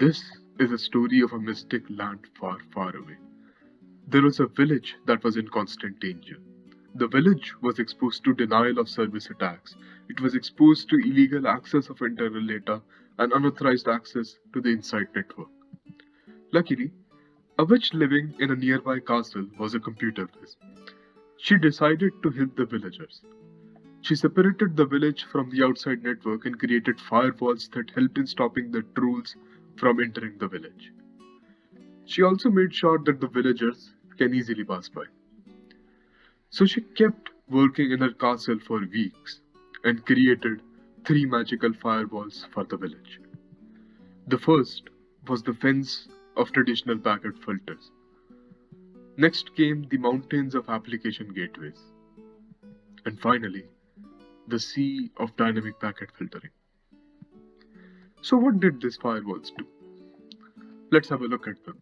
This is a story of a mystic land far, far away. There was a village that was in constant danger. The village was exposed to denial of service attacks. It was exposed to illegal access of internal data and unauthorized access to the inside network. Luckily, a witch living in a nearby castle was a computer whiz. She decided to help the villagers. She separated the village from the outside network and created firewalls that helped in stopping the trolls from entering the village. She also made sure that the villagers can easily pass by. So she kept working in her castle for weeks and created 3 magical firewalls for the village. The first was the fence of traditional packet filters. Next came the mountains of application gateways. And finally, the sea of dynamic packet filtering. So what did these firewalls do? Let's have a look at them.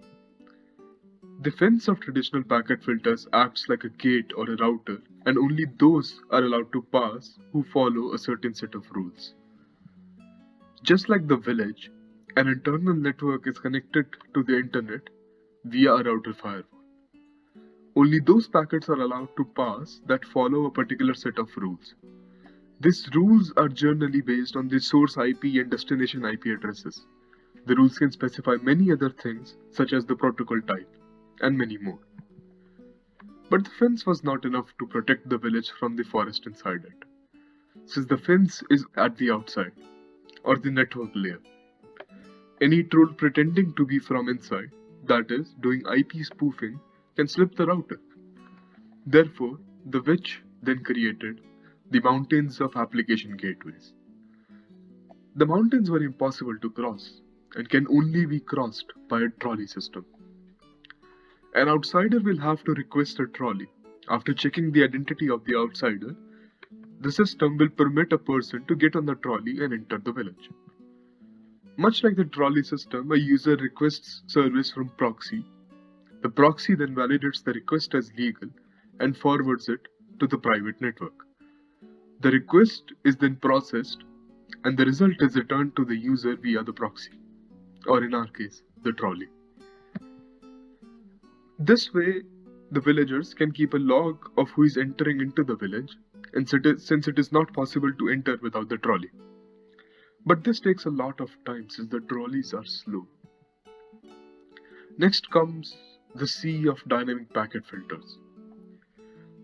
The fence of traditional packet filters acts like a gate or a router, and only those are allowed to pass who follow a certain set of rules. Just like the village, an internal network is connected to the internet via a router firewall. Only those packets are allowed to pass that follow a particular set of rules. These rules are generally based on the source IP and destination IP addresses. The rules can specify many other things, such as the protocol type, and many more. But the fence was not enough to protect the village from the forest inside it. Since the fence is at the outside, or the network layer, any troll pretending to be from inside, that is, doing IP spoofing, can slip the router. Therefore, the witch then created the mountains of application gateways. The mountains were impossible to cross and can only be crossed by a trolley system. An outsider will have to request a trolley. After checking the identity of the outsider, the system will permit a person to get on the trolley and enter the village. Much like the trolley system, a user requests service from proxy. The proxy then validates the request as legal and forwards it to the private network. The request is then processed and the result is returned to the user via the proxy, or in our case, the trolley. This way, the villagers can keep a log of who is entering into the village, and since it is not possible to enter without the trolley. But this takes a lot of time since the trolleys are slow. Next comes the sea of dynamic packet filters.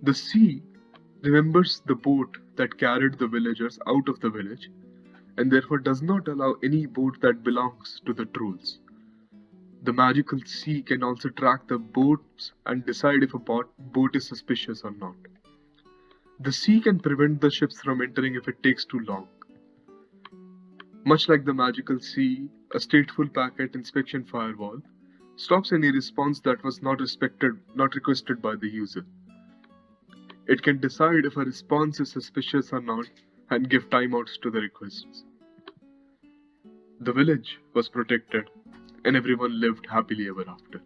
The sea remembers the boat that carried the villagers out of the village and therefore does not allow any boat that belongs to the trolls. The magical sea can also track the boats and decide if a boat is suspicious or not. The sea can prevent the ships from entering if it takes too long. Much like the magical sea, a stateful packet inspection firewall stops any response that was not requested by the user. It can decide if a response is suspicious or not and give timeouts to the requests. The village was protected and everyone lived happily ever after.